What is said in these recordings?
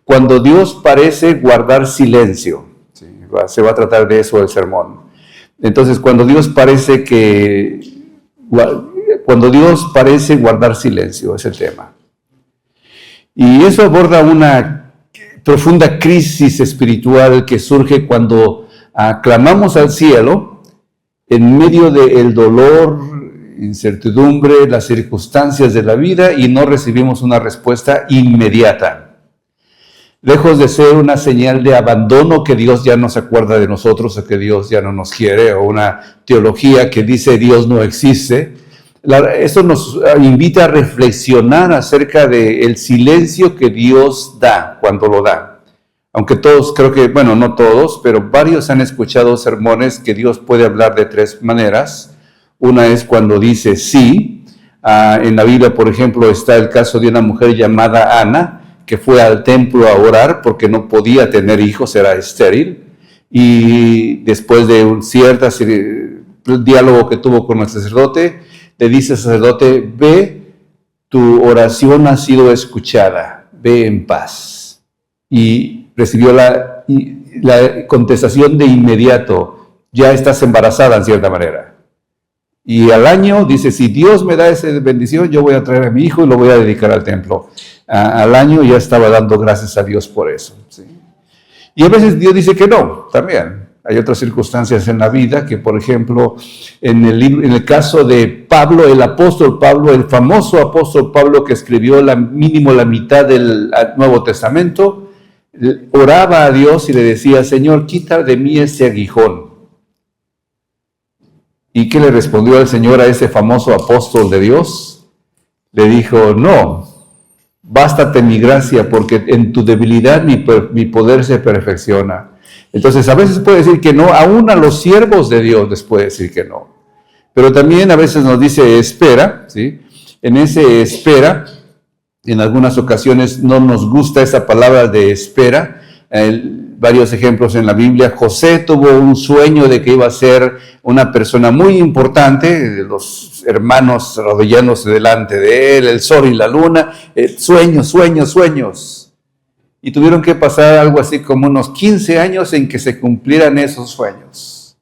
cuando Dios parece guardar silencio. ¿Sí? Se va a tratar de eso el sermón. Entonces, cuando Dios parece guardar silencio, es el tema. Y eso aborda una profunda crisis espiritual que surge cuando clamamos al cielo en medio del dolor, incertidumbre, las circunstancias de la vida y no recibimos una respuesta inmediata. Lejos de ser una señal de abandono, que Dios ya no se acuerda de nosotros o que Dios ya no nos quiere, o una teología que dice Dios no existe, esto nos invita a reflexionar acerca del silencio que Dios da cuando lo da. Aunque todos, creo que, bueno, no todos, pero varios han escuchado sermones que Dios puede hablar de tres maneras. Una es cuando dice sí. En la Biblia, por ejemplo, está el caso de una mujer llamada Ana, que fue al templo a orar porque no podía tener hijos, era estéril, y después de un cierto diálogo que tuvo con el sacerdote, le dice al sacerdote: ve, tu oración ha sido escuchada, ve en paz. Y recibió la contestación de inmediato: ya estás embarazada en cierta manera. Y al año dice: si Dios me da esa bendición, yo voy a traer a mi hijo y lo voy a dedicar al templo. Al año ya estaba dando gracias a Dios por eso. ¿Sí? Y a veces Dios dice que no, también. Hay otras circunstancias en la vida que, por ejemplo, en el caso de Pablo, el apóstol Pablo, el famoso apóstol Pablo que escribió mínimo la mitad del Nuevo Testamento, oraba a Dios y le decía: Señor, quita de mí ese aguijón. ¿Y qué le respondió el Señor a ese famoso apóstol de Dios? Le dijo: no, bástate mi gracia, porque en tu debilidad mi poder se perfecciona. Entonces, a veces puede decir que no, aún a los siervos de Dios les puede decir que no. Pero también a veces nos dice espera, ¿sí? En ese espera, en algunas ocasiones no nos gusta esa palabra de espera. Varios ejemplos en la Biblia. José tuvo un sueño de que iba a ser una persona muy importante, los hermanos arrodillándose delante de él, el sol y la luna, sueños. Y tuvieron que pasar algo así como unos 15 años en que se cumplieran esos sueños.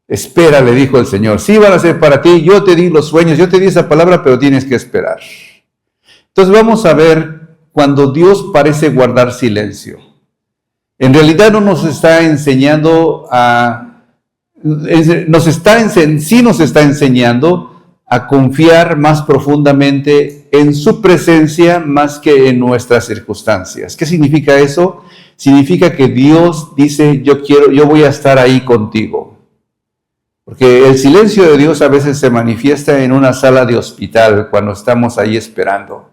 Espera, le dijo el Señor, sí van a ser para ti, yo te di los sueños, yo te di esa palabra, pero tienes que esperar. Entonces vamos a ver cuando Dios parece guardar silencio. En realidad no nos está enseñando nos está enseñando a confiar más profundamente en su presencia más que en nuestras circunstancias. ¿Qué significa eso? Significa que Dios dice: yo voy a estar ahí contigo. Porque el silencio de Dios a veces se manifiesta en una sala de hospital cuando estamos ahí esperando.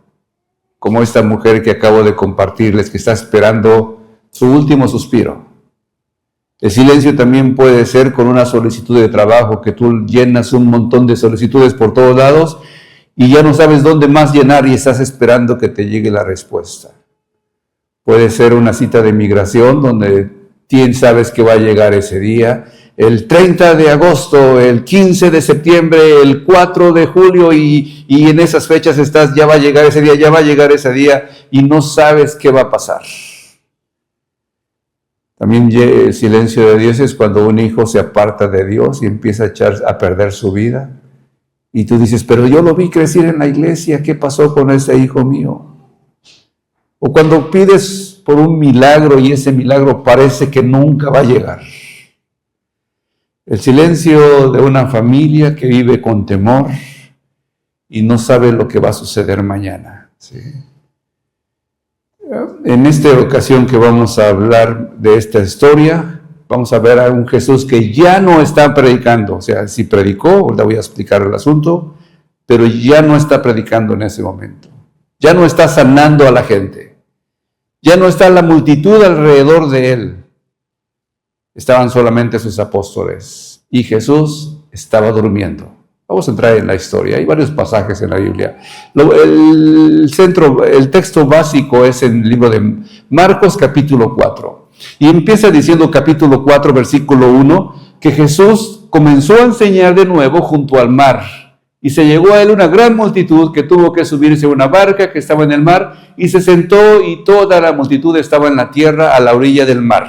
Como esta mujer que acabo de compartirles, que está esperando su último suspiro. El silencio también puede ser con una solicitud de trabajo, que tú llenas un montón de solicitudes por todos lados y ya no sabes dónde más llenar y estás esperando que te llegue la respuesta. Puede ser una cita de migración donde sabes que va a llegar ese día, el 30 de agosto, el 15 de septiembre, el 4 de julio y en esas fechas ya va a llegar ese día y no sabes qué va a pasar. También el silencio de Dios es cuando un hijo se aparta de Dios y empieza a perder su vida. Y tú dices: pero yo lo vi crecer en la iglesia, ¿qué pasó con ese hijo mío? O cuando pides por un milagro y ese milagro parece que nunca va a llegar. El silencio de una familia que vive con temor y no sabe lo que va a suceder mañana. ¿Sí? En esta ocasión que vamos a hablar de esta historia, vamos a ver a un Jesús que ya no está predicando. O sea, sí predicó, ahorita voy a explicar el asunto, pero ya no está predicando en ese momento. Ya no está sanando a la gente. Ya no está la multitud alrededor de él. Estaban solamente sus apóstoles y Jesús estaba durmiendo. Vamos a entrar en la historia. Hay varios pasajes en la Biblia. El texto básico es en el libro de Marcos, capítulo 4. Y empieza diciendo, capítulo 4, versículo 1, que Jesús comenzó a enseñar de nuevo junto al mar. Y se llegó a él una gran multitud que tuvo que subirse a una barca que estaba en el mar y se sentó y toda la multitud estaba en la tierra a la orilla del mar.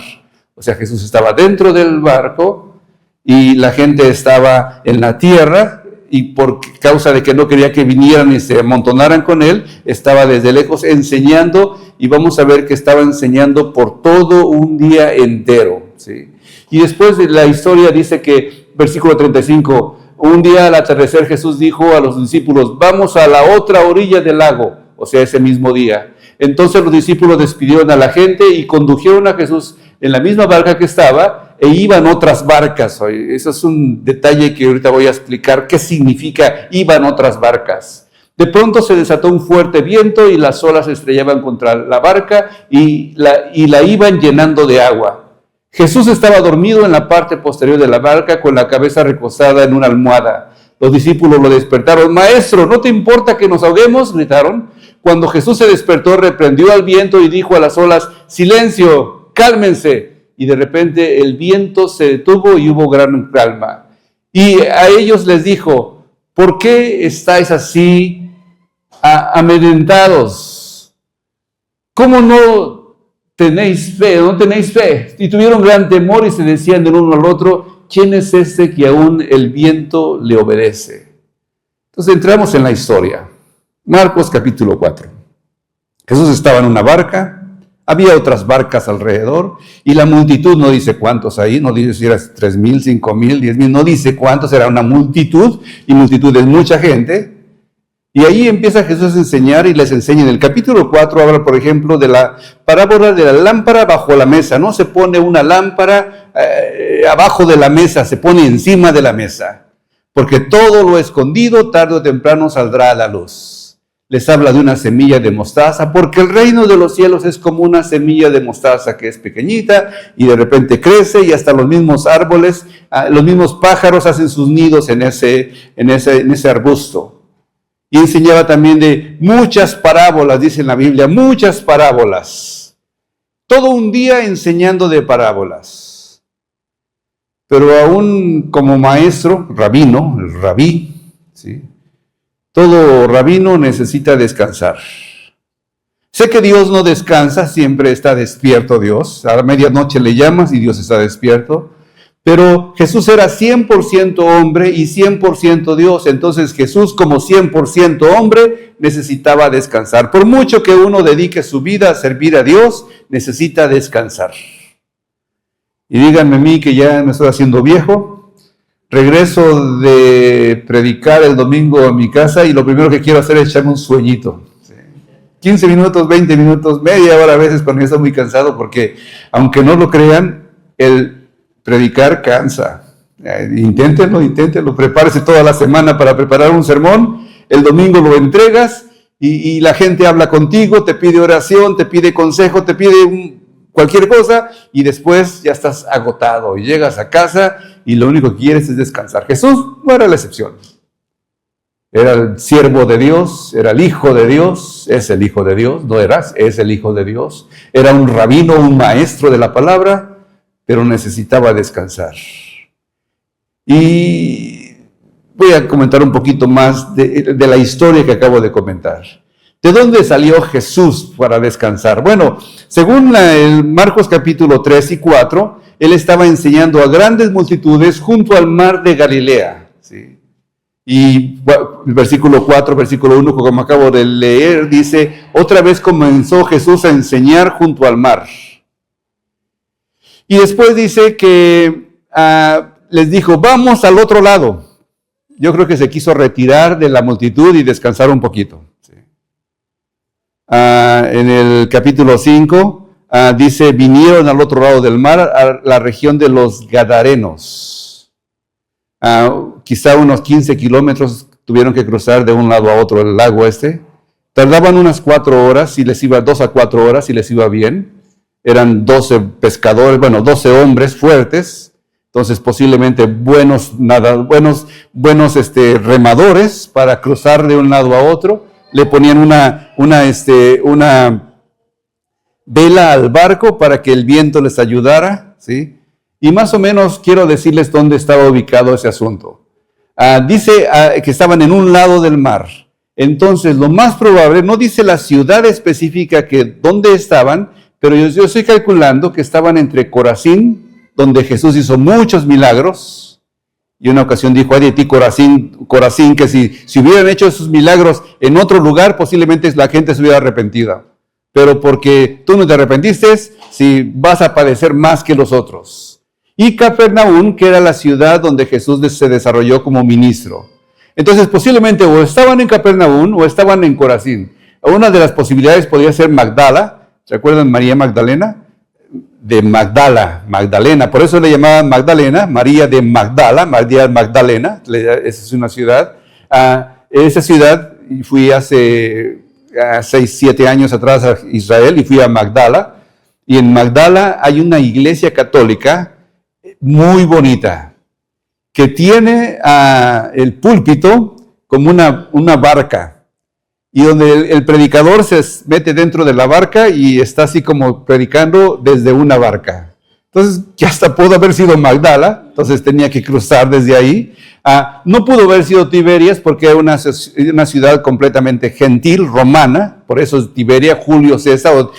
O sea, Jesús estaba dentro del barco y la gente estaba en la tierra y por causa de que no quería que vinieran y se amontonaran con él, estaba desde lejos enseñando y vamos a ver que estaba enseñando por todo un día entero, ¿sí? Y después de la historia dice que, versículo 35, un día al atardecer Jesús dijo a los discípulos, vamos a la otra orilla del lago, o sea, ese mismo día. Entonces los discípulos despidieron a la gente y condujeron a Jesús en la misma barca que estaba e iban otras barcas. Eso es un detalle que ahorita voy a explicar qué significa iban otras barcas. De pronto se desató un fuerte viento y las olas se estrellaban contra la barca y la iban llenando de agua. Jesús estaba dormido en la parte posterior de la barca con la cabeza recostada en una almohada. Los discípulos lo despertaron. Maestro, ¿no te importa que nos ahoguemos?, gritaron. Cuando Jesús se despertó, reprendió al viento y dijo a las olas, silencio, cálmense. Y de repente el viento se detuvo y hubo gran calma. Y a ellos les dijo, ¿por qué estáis así amedrentados? ¿Cómo no tenéis fe? ¿No tenéis fe? Y tuvieron gran temor y se decían del uno al otro, ¿quién es este que aún el viento le obedece? Entonces entramos en la historia. Marcos capítulo 4. Jesús estaba en una barca, había otras barcas alrededor y la multitud, no dice cuántos ahí, no dice si era 3,000, 5,000, 10,000, no dice cuántos, era una multitud y multitud es mucha gente. Y ahí empieza Jesús a enseñar y les enseña. En el capítulo 4 habla, por ejemplo, de la parábola de la lámpara bajo la mesa. No se pone una lámpara abajo de la mesa, se pone encima de la mesa. Porque todo lo escondido tarde o temprano saldrá a la luz. Les habla de una semilla de mostaza, porque el reino de los cielos es como una semilla de mostaza que es pequeñita y de repente crece y hasta los mismos árboles, los mismos pájaros hacen sus nidos en ese arbusto. Y enseñaba también de muchas parábolas, dice en la Biblia, muchas parábolas. Todo un día enseñando de parábolas. Pero aún como maestro, rabino, el rabí, ¿sí? Todo rabino necesita descansar. Sé que Dios no descansa, siempre está despierto Dios. A la medianoche le llamas y Dios está despierto. Pero Jesús era 100% hombre y 100% Dios. Entonces Jesús, como 100% hombre, necesitaba descansar. Por mucho que uno dedique su vida a servir a Dios, necesita descansar. Y díganme a mí que ya me estoy haciendo viejo. Regreso de predicar el domingo a mi casa y lo primero que quiero hacer es echarme un sueñito. 15 minutos, 20 minutos, media hora a veces cuando ya estoy muy cansado, porque aunque no lo crean, el predicar cansa. Inténtenlo, prepárese toda la semana para preparar un sermón, el domingo lo entregas y la gente habla contigo, te pide oración, te pide consejo, te pide cualquier cosa y después ya estás agotado y llegas a casa y lo único que quieres es descansar. Jesús no era la excepción. Era el siervo de Dios, era el hijo de Dios, es el hijo de Dios, no eras, es el hijo de Dios. Era un rabino, un maestro de la palabra, pero necesitaba descansar. Y voy a comentar un poquito más de la historia que acabo de comentar. ¿De dónde salió Jesús para descansar? Bueno, según el Marcos capítulo 3 y 4, él estaba enseñando a grandes multitudes junto al mar de Galilea, ¿sí? Y el versículo 4, versículo 1, como acabo de leer, dice, otra vez comenzó Jesús a enseñar junto al mar. Y después dice que les dijo, vamos al otro lado. Yo creo que se quiso retirar de la multitud y descansar un poquito. ¿Sí? En el capítulo 5 dice, vinieron al otro lado del mar, a la región de los Gadarenos. Quizá unos 15 kilómetros tuvieron que cruzar de un lado a otro el lago este. Tardaban unas 4 horas, 2 a 4 horas, si les iba bien. Eran 12 pescadores, 12 hombres fuertes, entonces posiblemente buenos remadores para cruzar de un lado a otro. Le ponían una vela al barco para que el viento les ayudara, ¿sí? Y más o menos quiero decirles dónde estaba ubicado ese asunto. Dice que estaban en un lado del mar. Entonces, lo más probable, no dice la ciudad específica que dónde estaban, pero yo estoy calculando que estaban entre Corazín, donde Jesús hizo muchos milagros, y una ocasión dijo, ay de ti Corazín, que si hubieran hecho esos milagros en otro lugar, posiblemente la gente se hubiera arrepentido. Pero porque tú no te arrepentiste, si vas a padecer más que los otros. Y Capernaum, que era la ciudad donde Jesús se desarrolló como ministro. Entonces, posiblemente o estaban en Capernaum o estaban en Corazín. Una de las posibilidades podría ser Magdala. ¿Se acuerdan María Magdalena? De Magdalena. Por eso le llamaban Magdalena, María de Magdala, María Magdalena. Esa es una ciudad. Esa ciudad, fui hace 6, 7 años atrás a Israel y fui a Magdala. Y en Magdala hay una iglesia católica muy bonita, que tiene el púlpito como una barca, y donde el predicador se mete dentro de la barca y está así como predicando desde una barca. Entonces, que hasta pudo haber sido Magdala, entonces tenía que cruzar desde ahí. No pudo haber sido Tiberias porque era una ciudad completamente gentil, romana, por eso es Tiberia, Julio César, o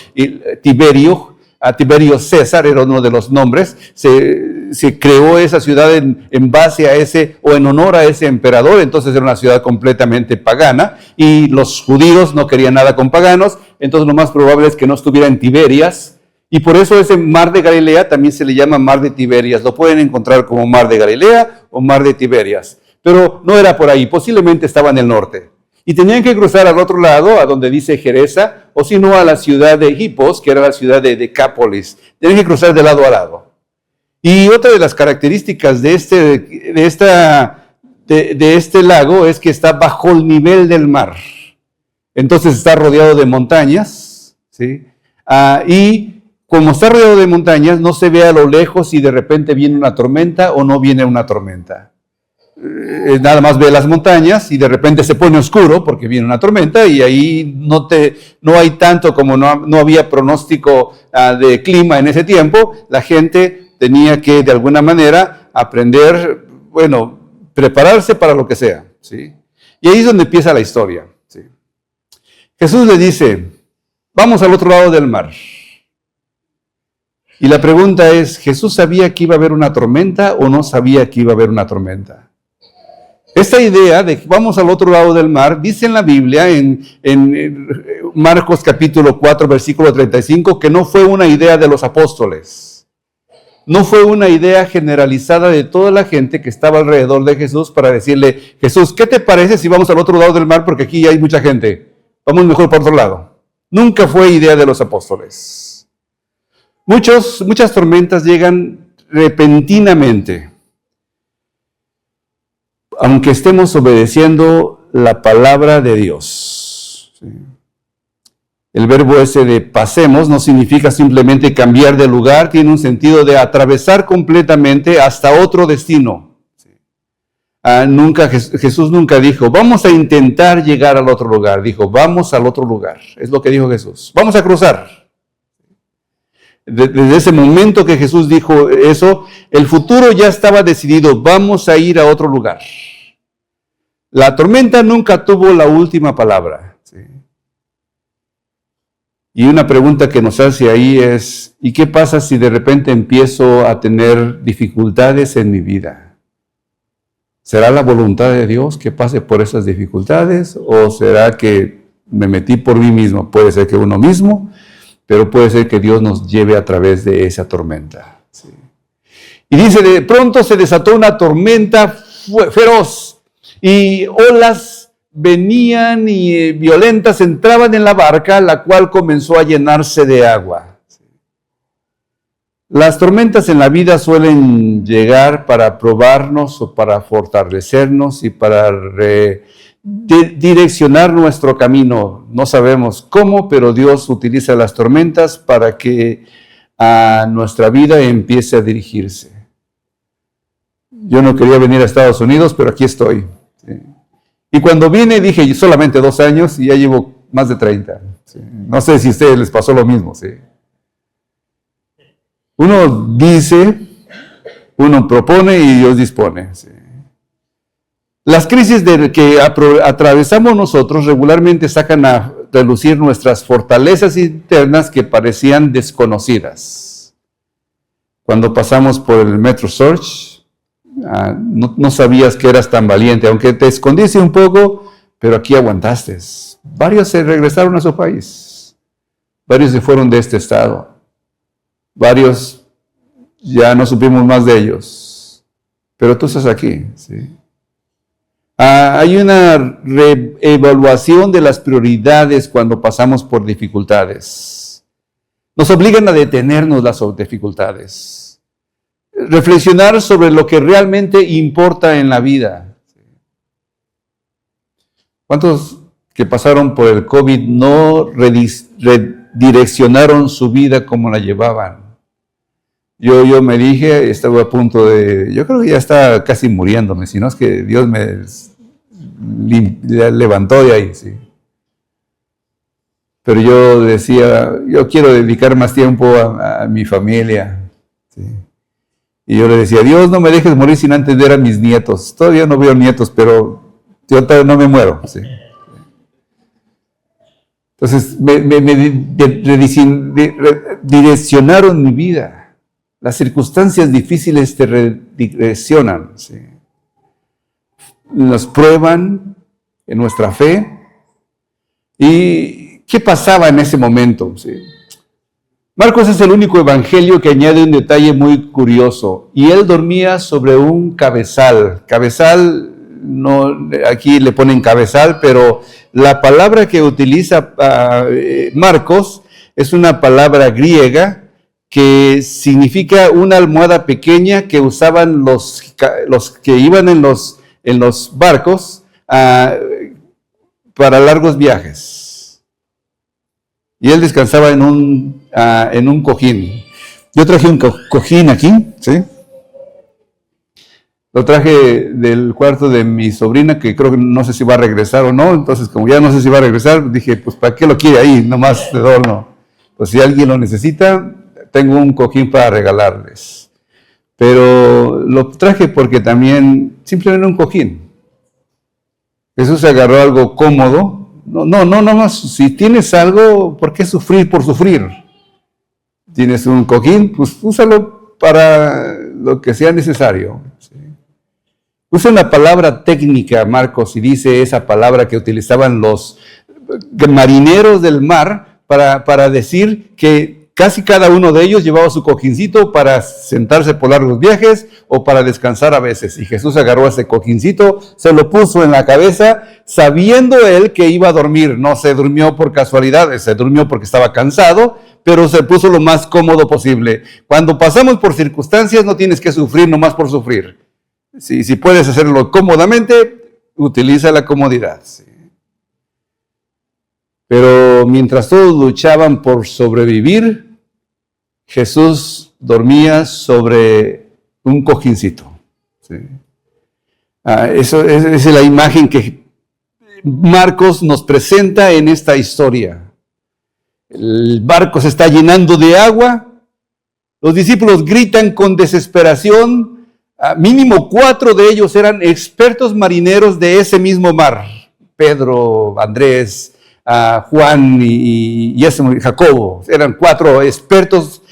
Tiberio César era uno de los nombres. Se creó esa ciudad en base a ese, o en honor a ese emperador. Entonces era una ciudad completamente pagana, y los judíos no querían nada con paganos, entonces lo más probable es que no estuviera en Tiberias, y por eso ese mar de Galilea también se le llama mar de Tiberias. Lo pueden encontrar como mar de Galilea o mar de Tiberias, pero no era por ahí, posiblemente estaba en el norte. Y tenían que cruzar al otro lado, a donde dice Gerasa, o si no a la ciudad de Hipos, que era la ciudad de Decápolis. Tenían que cruzar de lado a lado. Y otra de las características de este lago es que está bajo el nivel del mar. Entonces está rodeado de montañas, ¿sí? Y como está rodeado de montañas, no se ve a lo lejos si de repente viene una tormenta o no viene una tormenta. Nada más ve las montañas y de repente se pone oscuro porque viene una tormenta, y ahí no hay tanto, como no había pronóstico de clima en ese tiempo. La gente tenía que de alguna manera aprender, prepararse para lo que sea, ¿sí? Y ahí es donde empieza la historia, ¿sí? Jesús le dice, vamos al otro lado del mar. Y la pregunta es, ¿Jesús sabía que iba a haber una tormenta o no sabía que iba a haber una tormenta? Esta idea de que vamos al otro lado del mar, dice en la Biblia, en Marcos capítulo 4, versículo 35, que no fue una idea de los apóstoles. No fue una idea generalizada de toda la gente que estaba alrededor de Jesús para decirle, Jesús, ¿qué te parece si vamos al otro lado del mar? Porque aquí hay mucha gente. Vamos mejor por otro lado. Nunca fue idea de los apóstoles. Muchas tormentas llegan repentinamente, aunque estemos obedeciendo la palabra de Dios. ¿Sí? El verbo ese de pasemos no significa simplemente cambiar de lugar, tiene un sentido de atravesar completamente hasta otro destino. ¿Sí? Jesús nunca dijo, vamos a intentar llegar al otro lugar. Dijo, vamos al otro lugar. Es lo que dijo Jesús. Vamos a cruzar. Desde ese momento que Jesús dijo eso, el futuro ya estaba decidido, vamos a ir a otro lugar. La tormenta nunca tuvo la última palabra. ¿Sí? Y una pregunta que nos hace ahí es, ¿y qué pasa si de repente empiezo a tener dificultades en mi vida? ¿Será la voluntad de Dios que pase por esas dificultades? ¿O será que me metí por mí mismo? Puede ser que uno mismo, pero puede ser que Dios nos lleve a través de esa tormenta. ¿Sí? Y dice, de pronto se desató una tormenta feroz, y olas venían y violentas entraban en la barca, la cual comenzó a llenarse de agua. ¿Sí? Las tormentas en la vida suelen llegar para probarnos o para fortalecernos y para direccionar nuestro camino. No sabemos cómo, pero Dios utiliza las tormentas para que nuestra vida empiece a dirigirse. Yo no quería venir a Estados Unidos, pero aquí estoy. ¿Sí? Y cuando vine dije solamente 2 años y ya llevo más de 30. ¿Sí? No sé si a ustedes les pasó lo mismo. ¿Sí? Uno dice, uno propone y Dios dispone. ¿Sí? Las crisis que atravesamos nosotros regularmente sacan a relucir nuestras fortalezas internas que parecían desconocidas. Cuando pasamos por el Metro Surge, no sabías que eras tan valiente, aunque te escondiste un poco, pero aquí aguantaste. Varios se regresaron a su país, varios se fueron de este estado, varios ya no supimos más de ellos, pero tú estás aquí, ¿sí? Hay una reevaluación de las prioridades cuando pasamos por dificultades. Nos obligan a detenernos las dificultades, reflexionar sobre lo que realmente importa en la vida. ¿Cuántos que pasaron por el COVID no redireccionaron su vida como la llevaban? Yo me dije, estaba a punto de, yo creo que ya estaba casi muriéndome, si no es que Dios me levantó de ahí, sí. Pero yo decía, yo quiero dedicar más tiempo a mi familia, sí. Y yo le decía, Dios, no me dejes morir sin antes ver a mis nietos. Todavía no veo nietos, pero yo todavía no me muero, sí. Entonces me redireccionaron mi vida. Las circunstancias difíciles te redireccionan, ¿sí? Nos prueban en nuestra fe. ¿Y qué pasaba en ese momento? ¿Sí? Marcos es el único evangelio que añade un detalle muy curioso. Y él dormía sobre un cabezal. Cabezal, no, aquí le ponen cabezal, pero la palabra que utiliza Marcos es una palabra griega que significa una almohada pequeña que usaban los que iban en los barcos para largos viajes. Y él descansaba en un cojín. Yo traje un cojín aquí, ¿sí? Lo traje del cuarto de mi sobrina, que creo que no sé si va a regresar o no. Entonces, como ya no sé si va a regresar, dije, pues, ¿para qué lo quiere ahí? Nomás de adorno. Pues si alguien lo necesita, tengo un cojín para regalarles. Pero lo traje porque también, simplemente un cojín. Jesús agarró algo cómodo. No más. Si tienes algo, ¿por qué sufrir por sufrir? Tienes un cojín, pues úsalo para lo que sea necesario. ¿Sí? Usa una palabra técnica, Marcos, y dice esa palabra que utilizaban los marineros del mar para decir que casi cada uno de ellos llevaba su cojincito para sentarse por largos viajes o para descansar a veces. Y Jesús agarró ese cojincito, se lo puso en la cabeza, sabiendo él que iba a dormir. No se durmió por casualidad, se durmió porque estaba cansado, pero se puso lo más cómodo posible. Cuando pasamos por circunstancias, no tienes que sufrir nomás por sufrir. Si puedes hacerlo cómodamente, utiliza la comodidad. Sí. Pero mientras todos luchaban por sobrevivir, Jesús dormía sobre un cojincito. ¿Sí? Eso es la imagen que Marcos nos presenta en esta historia. El barco se está llenando de agua, los discípulos gritan con desesperación, mínimo 4 de ellos eran expertos marineros de ese mismo mar, Pedro, Andrés, Juan y Jacobo, eran 4 expertos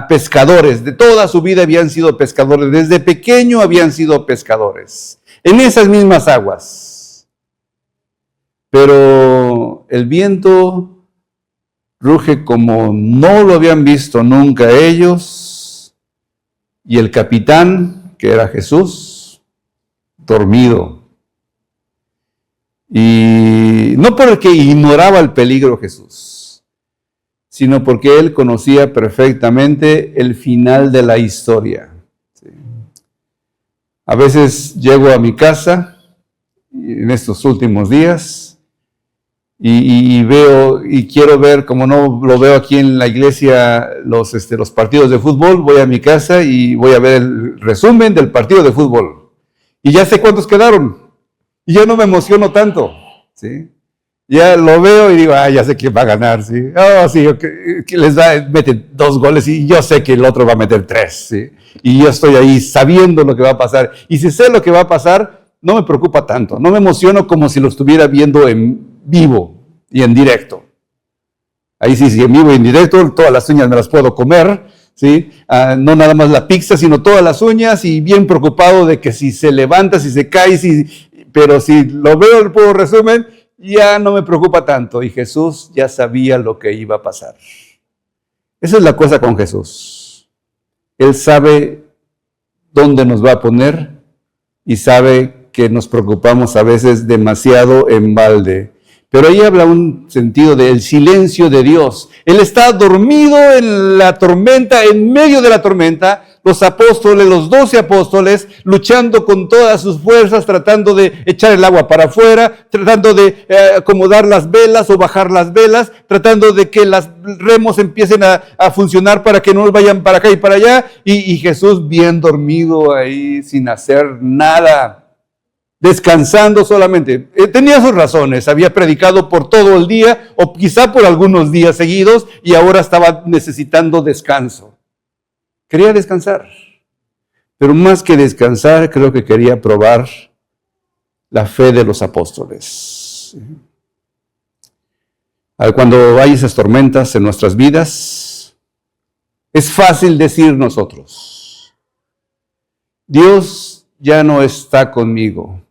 pescadores, de toda su vida habían sido pescadores, desde pequeño habían sido pescadores, en esas mismas aguas. Pero el viento ruge como no lo habían visto nunca ellos, y el capitán, que era Jesús, dormido. Y no porque ignoraba el peligro Jesús, sino porque él conocía perfectamente el final de la historia. ¿Sí? A veces llego a mi casa en estos últimos días y veo y quiero ver, como no lo veo aquí en la iglesia, los partidos de fútbol, voy a mi casa y voy a ver el resumen del partido de fútbol. Y ya sé cuántos quedaron. Y ya no me emociono tanto, ¿sí? Ya lo veo y digo, ya sé quién va a ganar, ¿sí? Sí, que meten 2 goles y yo sé que el otro va a meter 3, ¿sí? Y yo estoy ahí sabiendo lo que va a pasar. Y si sé lo que va a pasar, no me preocupa tanto, no me emociono como si lo estuviera viendo en vivo y en directo. Ahí sí, en vivo y en directo, todas las uñas me las puedo comer, ¿sí? No nada más la pizza, sino todas las uñas, y bien preocupado de que si se levanta, si se cae, pero si lo veo el puro resumen, ya no me preocupa tanto. Y Jesús ya sabía lo que iba a pasar. Esa es la cosa con Jesús. Él sabe dónde nos va a poner y sabe que nos preocupamos a veces demasiado en balde. Pero ahí habla un sentido del silencio de Dios. Él está dormido en la tormenta, en medio de la tormenta. Los apóstoles, los 12 apóstoles, luchando con todas sus fuerzas, tratando de echar el agua para afuera, tratando de acomodar las velas o bajar las velas, tratando de que los remos empiecen a funcionar para que no vayan para acá y para allá. Y Jesús bien dormido ahí, sin hacer nada, descansando solamente. Tenía sus razones, había predicado por todo el día o quizá por algunos días seguidos y ahora estaba necesitando descanso. Quería descansar, pero más que descansar, creo que quería probar la fe de los apóstoles. Cuando hay esas tormentas en nuestras vidas, es fácil decir nosotros, Dios ya no está conmigo,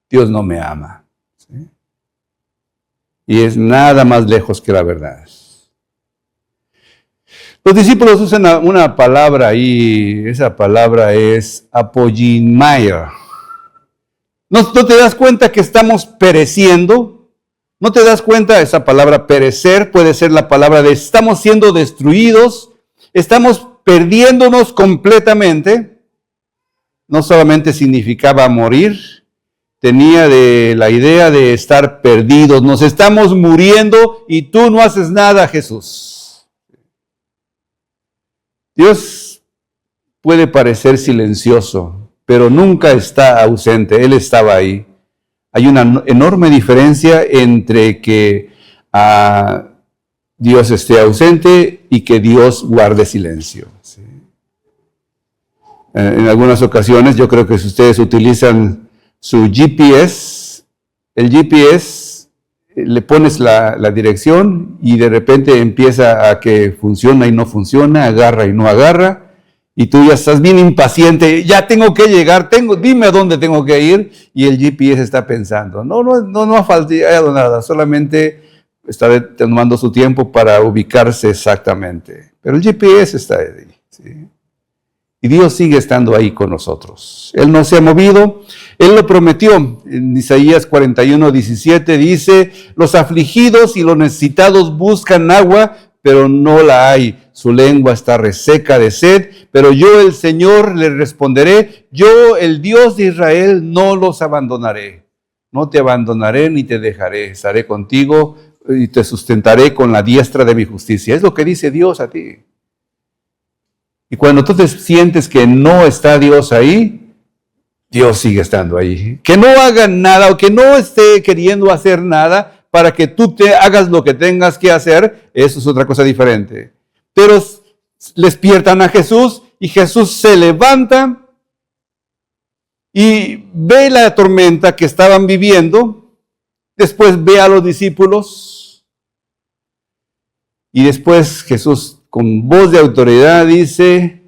Dios no me ama. ¿Sí? Y es nada más lejos que la verdad. Los discípulos usan una palabra ahí, esa palabra es apoyinmaya. ¿No te das cuenta que estamos pereciendo? ¿No te das cuenta? Esa palabra perecer puede ser la palabra de estamos siendo destruidos, estamos perdiéndonos completamente. No solamente significaba morir, tenía la idea de estar perdidos. Nos estamos muriendo y tú no haces nada, Jesús. Dios puede parecer silencioso, pero nunca está ausente. Él estaba ahí. Hay una enorme diferencia entre que Dios esté ausente y que Dios guarde silencio. ¿Sí? En algunas ocasiones, yo creo que si ustedes utilizan su GPS, el GPS, le pones la dirección y de repente empieza a que funciona y no funciona, agarra y no agarra, y tú ya estás bien impaciente, ya tengo que llegar, dime a dónde tengo que ir, y el GPS está pensando, no ha faltado nada, solamente está tomando su tiempo para ubicarse exactamente, pero el GPS está ahí, ¿sí? Y Dios sigue estando ahí con nosotros. Él no se ha movido. Él lo prometió. En Isaías 41:17 dice, los afligidos y los necesitados buscan agua, pero no la hay. Su lengua está reseca de sed, pero yo, el Señor, les responderé. Yo, el Dios de Israel, no los abandonaré. No te abandonaré ni te dejaré. Estaré contigo y te sustentaré con la diestra de mi justicia. Es lo que dice Dios a ti. Y cuando tú te sientes que no está Dios ahí, Dios sigue estando ahí. Que no hagan nada o que no esté queriendo hacer nada para que tú te hagas lo que tengas que hacer, eso es otra cosa diferente. Pero despiertan a Jesús y Jesús se levanta y ve la tormenta que estaban viviendo, después ve a los discípulos y después Jesús con voz de autoridad dice,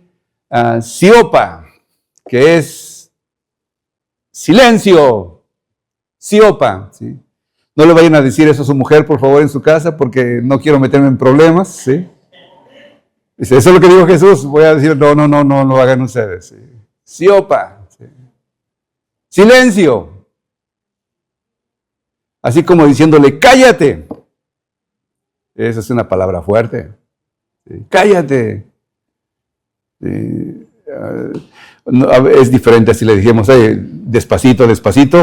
siopa, que es silencio, siopa. ¿Sí? No le vayan a decir eso a su mujer, por favor, en su casa, porque no quiero meterme en problemas. ¿Sí? Dice, eso es lo que dijo Jesús, voy a decir, no lo hagan ustedes. ¿Sí? Siopa, ¿sí? Silencio. Así como diciéndole, cállate. Esa es una palabra fuerte. Cállate. Es diferente si le dijimos despacito,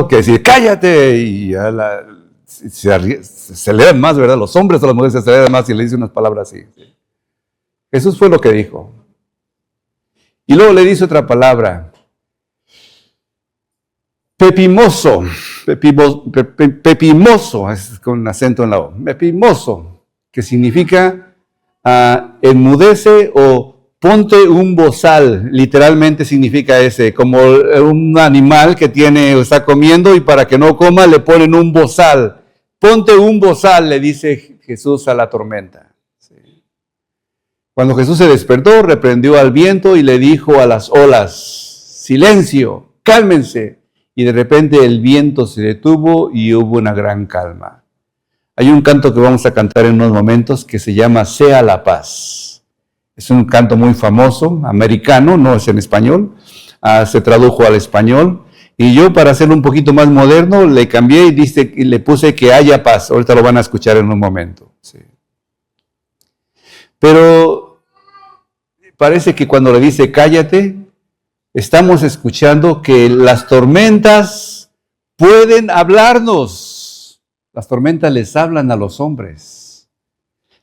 que decir cállate y ya se aceleran más, ¿verdad? Los hombres o las mujeres se aceleran más si le dicen unas palabras así. Jesús fue lo que dijo. Y luego le dice otra palabra. Pepimoso, es con acento en la O. Pepimoso, que significa enmudece o ponte un bozal, literalmente significa ese, como un animal que está comiendo y para que no coma le ponen un bozal. Ponte un bozal, le dice Jesús a la tormenta. Sí. Cuando Jesús se despertó, reprendió al viento y le dijo a las olas, silencio, cálmense. Y de repente el viento se detuvo y hubo una gran calma. Hay un canto que vamos a cantar en unos momentos que se llama Sea la paz. Es un canto muy famoso, americano, no es en español, se tradujo al español. Y yo, para hacerlo un poquito más moderno, le cambié y le puse que haya paz. Ahorita lo van a escuchar en un momento. Sí. Pero parece que cuando le dice cállate, estamos escuchando que las tormentas pueden hablarnos. Las tormentas les hablan a los hombres.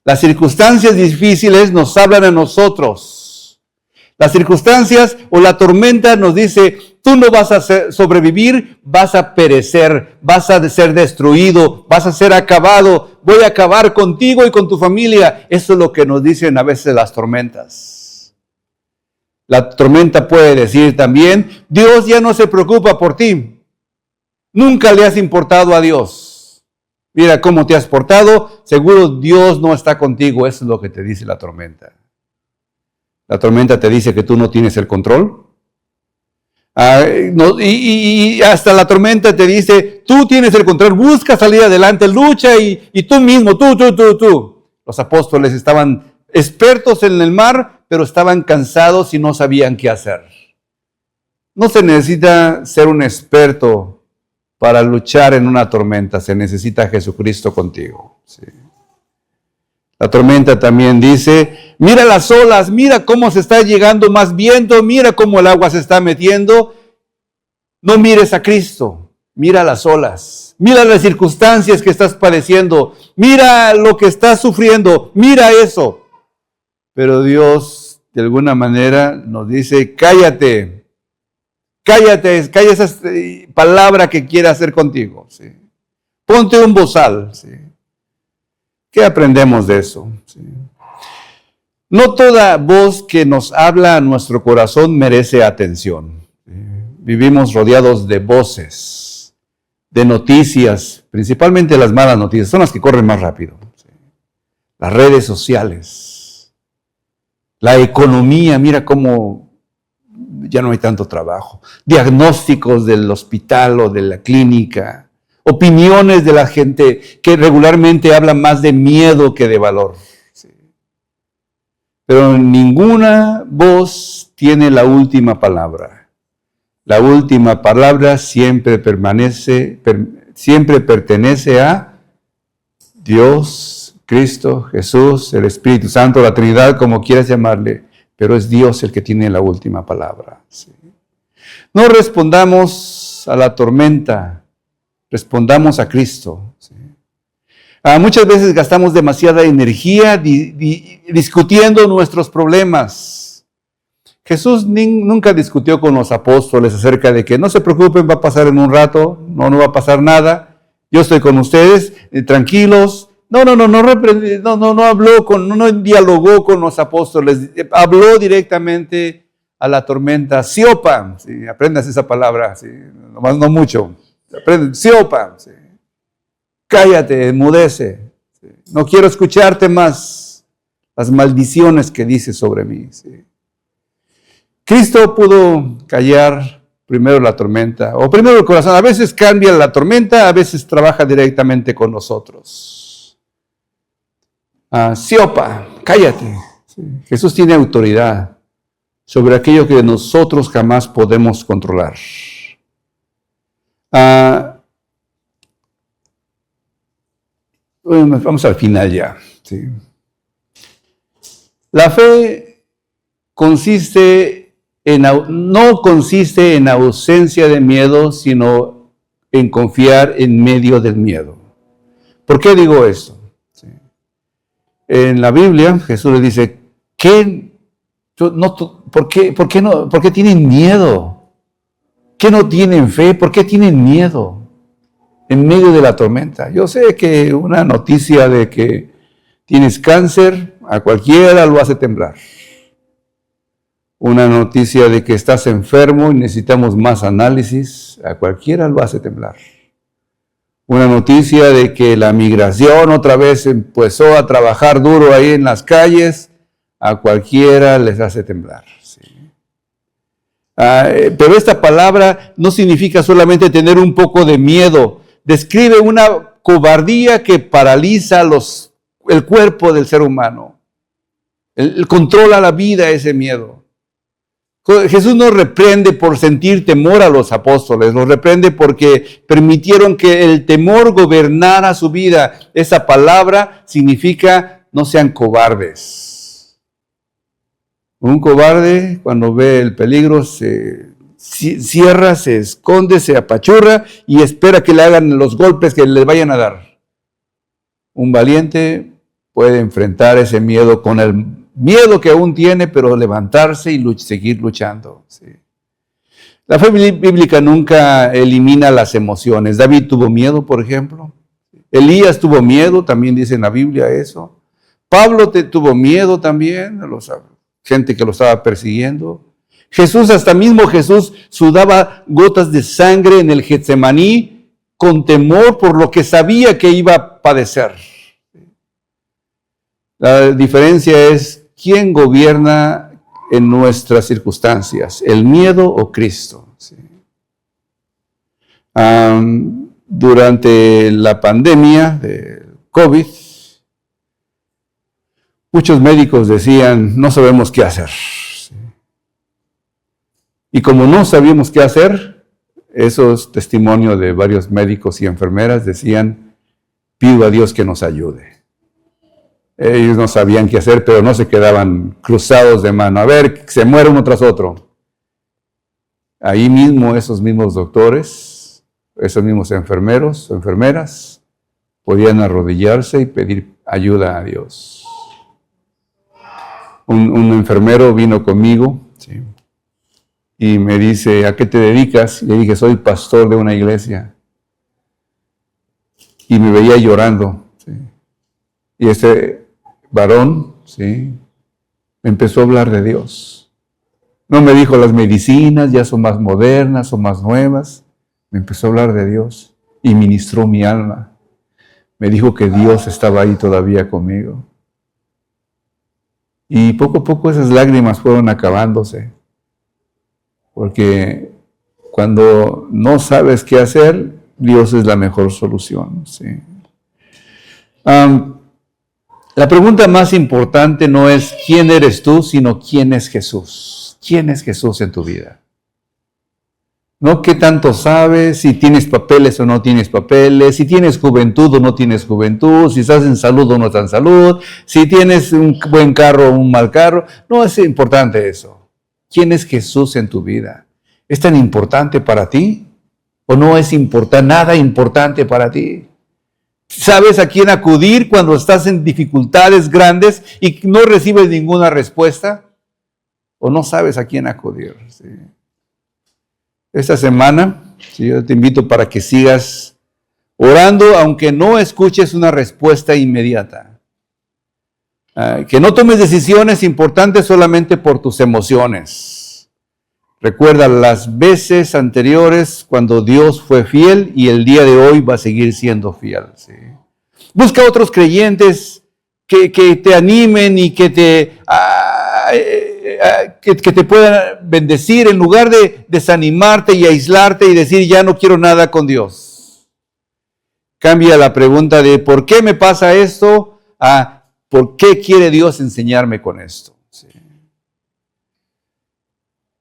Las circunstancias difíciles nos hablan a nosotros. Las circunstancias o la tormenta nos dice, tú no vas a sobrevivir, vas a perecer, vas a ser destruido, vas a ser acabado, voy a acabar contigo y con tu familia. Eso es lo que nos dicen a veces las tormentas. La tormenta puede decir también, Dios ya no se preocupa por ti. Nunca le has importado a Dios. Mira cómo te has portado, seguro Dios no está contigo. Eso es lo que te dice la tormenta. La tormenta te dice que tú no tienes el control. Y hasta la tormenta te dice, tú tienes el control, busca salir adelante, lucha y tú mismo, tú. Los apóstoles estaban expertos en el mar, pero estaban cansados y no sabían qué hacer. No se necesita ser un experto para luchar en una tormenta, se necesita Jesucristo contigo. Sí. La tormenta también dice, mira las olas, mira cómo se está llegando más viento, mira cómo el agua se está metiendo. No mires a Cristo, mira las olas, mira las circunstancias que estás padeciendo, mira lo que estás sufriendo, mira eso. Pero Dios, de alguna manera, nos dice, cállate. Calla esa palabra que quiere hacer contigo. ¿Sí? Ponte un bozal. ¿Sí? ¿Qué aprendemos de eso? ¿Sí? No toda voz que nos habla a nuestro corazón merece atención. ¿Sí? Vivimos rodeados de voces, de noticias, principalmente las malas noticias, son las que corren más rápido. ¿Sí? Las redes sociales, la economía, mira cómo ya no hay tanto trabajo, diagnósticos del hospital o de la clínica, opiniones de la gente que regularmente habla más de miedo que de valor. Sí. Pero ninguna voz tiene la última palabra. La última palabra siempre pertenece a Dios, Cristo, Jesús, el Espíritu Santo, la Trinidad, como quieras llamarle. Pero es Dios el que tiene la última palabra. ¿Sí? No respondamos a la tormenta, respondamos a Cristo. ¿Sí? Muchas veces gastamos demasiada energía discutiendo nuestros problemas. Jesús nunca discutió con los apóstoles acerca de que no se preocupen, va a pasar en un rato, no va a pasar nada, yo estoy con ustedes, tranquilos. No dialogó con los apóstoles, habló directamente a la tormenta, siopa, ¿sí? Aprendas esa palabra, ¿sí? Nomás no mucho, siopa, ¿sí? Cállate, enmudece, ¿sí? No quiero escucharte más las maldiciones que dices sobre mí, ¿sí? Cristo pudo callar primero la tormenta, o primero el corazón. A veces cambia la tormenta, a veces trabaja directamente con nosotros. Siopa, cállate. Sí. Jesús tiene autoridad sobre aquello que nosotros jamás podemos controlar. Vamos al final ya. ¿Sí? La fe no consiste en ausencia de miedo, sino en confiar en medio del miedo. ¿Por qué digo esto? En la Biblia, Jesús le dice, ¿por qué tienen miedo? ¿Qué no tienen fe? ¿Por qué tienen miedo en medio de la tormenta? Yo sé que una noticia de que tienes cáncer, a cualquiera lo hace temblar. Una noticia de que estás enfermo y necesitamos más análisis, a cualquiera lo hace temblar. Una noticia de que la migración otra vez empezó a trabajar duro ahí en las calles, a cualquiera les hace temblar. ¿Sí? Pero esta palabra no significa solamente tener un poco de miedo, describe una cobardía que paraliza el cuerpo del ser humano. Controla la vida ese miedo. Jesús no reprende por sentir temor a los apóstoles, los reprende porque permitieron que el temor gobernara su vida. Esa palabra significa no sean cobardes. Un cobarde cuando ve el peligro se cierra, se esconde, se apachurra y espera que le hagan los golpes que le vayan a dar. Un valiente puede enfrentar ese miedo con el miedo que aún tiene, pero levantarse y seguir luchando. Sí. La fe bíblica nunca elimina las emociones. David tuvo miedo, por ejemplo. Elías tuvo miedo, también dice en la Biblia eso. Pablo tuvo miedo también, gente que lo estaba persiguiendo. Hasta mismo Jesús sudaba gotas de sangre en el Getsemaní con temor por lo que sabía que iba a padecer. La diferencia es quién gobierna en nuestras circunstancias, el miedo o Cristo. ¿Sí? Durante la pandemia de COVID, muchos médicos decían, no sabemos qué hacer. ¿Sí? Y como no sabíamos qué hacer, esos testimonios de varios médicos y enfermeras decían, pido a Dios que nos ayude. Ellos no sabían qué hacer, pero no se quedaban cruzados de mano. A ver, se muere uno tras otro. Ahí mismo esos mismos doctores, esos mismos enfermeros o enfermeras, podían arrodillarse y pedir ayuda a Dios. Un enfermero vino conmigo, ¿sí? Y me dice, ¿a qué te dedicas? Y le dije, soy pastor de una iglesia. Y me veía llorando, ¿sí? Y este varón, ¿sí?, me empezó a hablar de Dios. No me dijo las medicinas ya son más modernas, son más nuevas. Me empezó a hablar de Dios y ministró mi alma. Me dijo que Dios estaba ahí todavía conmigo. Y poco a poco esas lágrimas fueron acabándose. Porque cuando no sabes qué hacer, Dios es la mejor solución, ¿sí? La pregunta más importante no es quién eres tú, sino quién es Jesús. ¿Quién es Jesús en tu vida? No qué tanto sabes, si tienes papeles o no tienes papeles, si tienes juventud o no tienes juventud, si estás en salud o no estás en salud, si tienes un buen carro o un mal carro. No es importante eso. ¿Quién es Jesús en tu vida? ¿Es tan importante para ti? ¿O no es nada importante para ti? ¿Sabes a quién acudir cuando estás en dificultades grandes y no recibes ninguna respuesta? ¿O no sabes a quién acudir? ¿Sí? Esta semana, ¿sí?, yo te invito para que sigas orando, aunque no escuches una respuesta inmediata. Que no tomes decisiones importantes solamente por tus emociones. Recuerda las veces anteriores cuando Dios fue fiel y el día de hoy va a seguir siendo fiel. ¿Sí? Busca otros creyentes que te animen y que te puedan bendecir en lugar de desanimarte y aislarte y decir ya no quiero nada con Dios. Cambia la pregunta de ¿por qué me pasa esto? A ¿por qué quiere Dios enseñarme con esto? ¿Sí?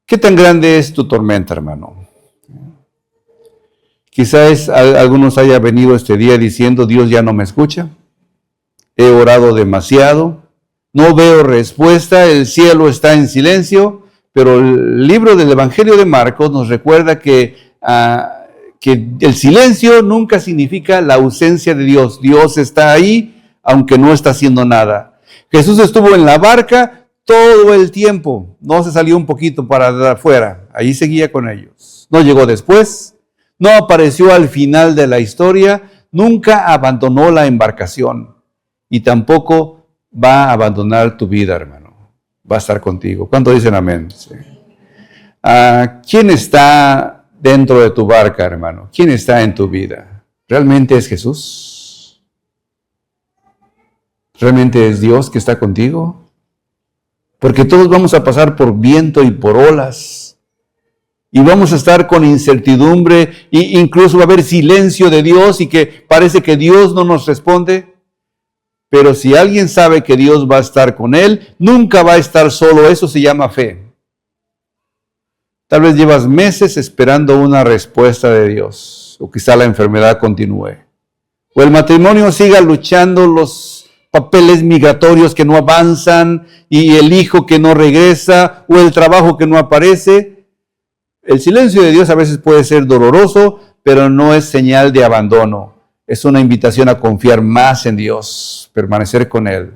¿Qué tan grande es tu tormenta, hermano? Quizás algunos hayan venido este día diciendo, Dios ya no me escucha, he orado demasiado, no veo respuesta, el cielo está en silencio, pero el libro del Evangelio de Marcos nos recuerda que el silencio nunca significa la ausencia de Dios. Dios está ahí, aunque no está haciendo nada. Jesús estuvo en la barca todo el tiempo, no se salió un poquito para afuera, ahí seguía con ellos. No llegó después, no apareció al final de la historia, nunca abandonó la embarcación y tampoco va a abandonar tu vida, hermano. va a estar contigo. ¿Cuánto dicen amén? Sí. ¿Quién está dentro de tu barca, hermano? ¿Quién está en tu vida? ¿Realmente es Jesús? ¿Realmente es Dios que está contigo? Porque todos vamos a pasar por viento y por olas. Y vamos a estar con incertidumbre e incluso va a haber silencio de Dios y que parece que Dios no nos responde. Pero si alguien sabe que Dios va a estar con él, nunca va a estar solo. Eso se llama fe. Tal vez llevas meses esperando una respuesta de Dios, o quizá la enfermedad continúe, o el matrimonio siga luchando los papeles migratorios que no avanzan, y el hijo que no regresa, o el trabajo que no aparece. El silencio de Dios a veces puede ser doloroso, pero no es señal de abandono. Es una invitación a confiar más en Dios, permanecer con Él.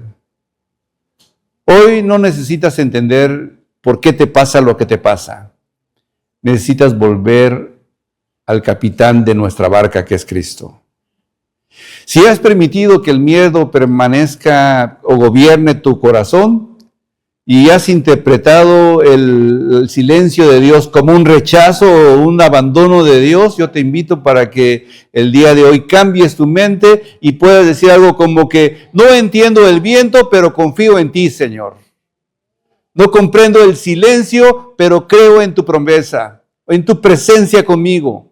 Hoy no necesitas entender por qué te pasa lo que te pasa. Necesitas volver al capitán de nuestra barca, que es Cristo. Si has permitido que el miedo permanezca o gobierne tu corazón y has interpretado el silencio de Dios como un rechazo o un abandono de Dios, yo te invito para que el día de hoy cambies tu mente y puedas decir algo como que no entiendo el viento, pero confío en ti, Señor. No comprendo el silencio, pero creo en tu promesa, en tu presencia conmigo.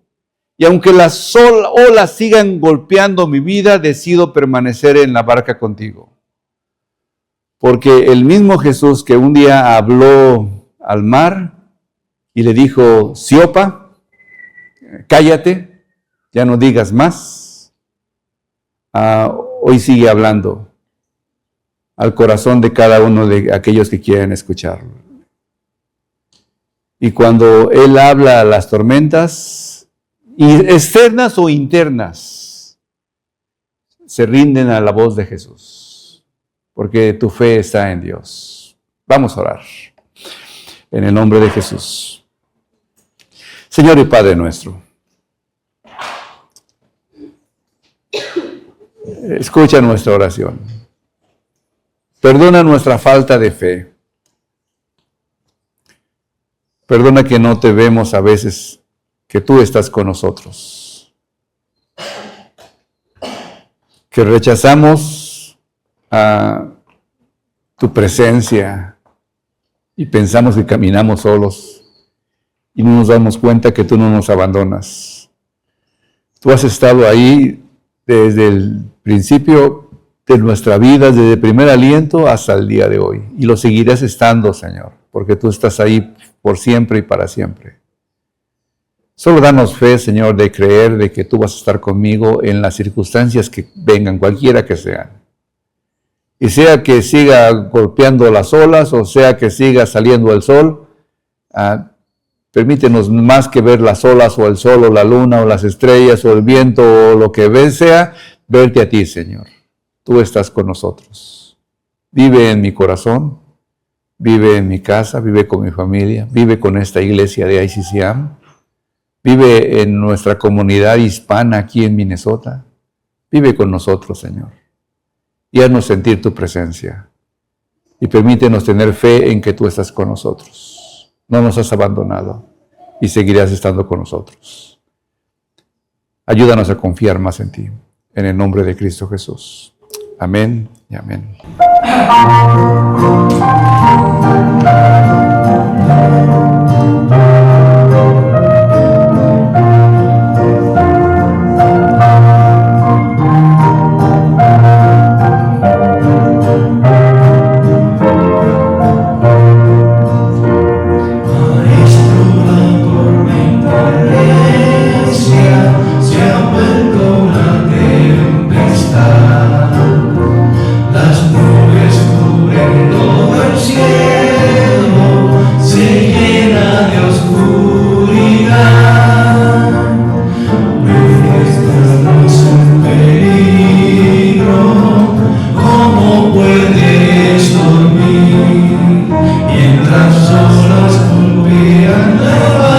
Y aunque las olas sigan golpeando mi vida, decido permanecer en la barca contigo. Porque el mismo Jesús que un día habló al mar y le dijo, Siopa, cállate, ya no digas más, hoy sigue hablando al corazón de cada uno de aquellos que quieren escucharlo. Y cuando Él habla a las tormentas, externas o internas, se rinden a la voz de Jesús, porque tu fe está en Dios. Vamos a orar. En el nombre de Jesús. Señor y Padre nuestro, escucha nuestra oración. Perdona nuestra falta de fe. Perdona que no te vemos a veces, que tú estás con nosotros. Que rechazamos a tu presencia y pensamos que caminamos solos y no nos damos cuenta que tú no nos abandonas. Tú has estado ahí desde el principio de nuestra vida, desde el primer aliento hasta el día de hoy. Y lo seguirás estando, Señor, porque tú estás ahí por siempre y para siempre. Solo danos fe, Señor, de creer de que tú vas a estar conmigo en las circunstancias que vengan, cualquiera que sean. Y sea que siga golpeando las olas o sea que siga saliendo el sol, permítenos más que ver las olas o el sol o la luna o las estrellas o el viento o lo que sea, verte a ti, Señor. Tú estás con nosotros. Vive en mi corazón, vive en mi casa, vive con mi familia, vive con esta iglesia de ICCM, vive en nuestra comunidad hispana aquí en Minnesota. Vive con nosotros, Señor. Y haznos sentir tu presencia. Y permítenos tener fe en que tú estás con nosotros. No nos has abandonado y seguirás estando con nosotros. Ayúdanos a confiar más en ti. En el nombre de Cristo Jesús. Amén y amén. Mientras las olas golpean la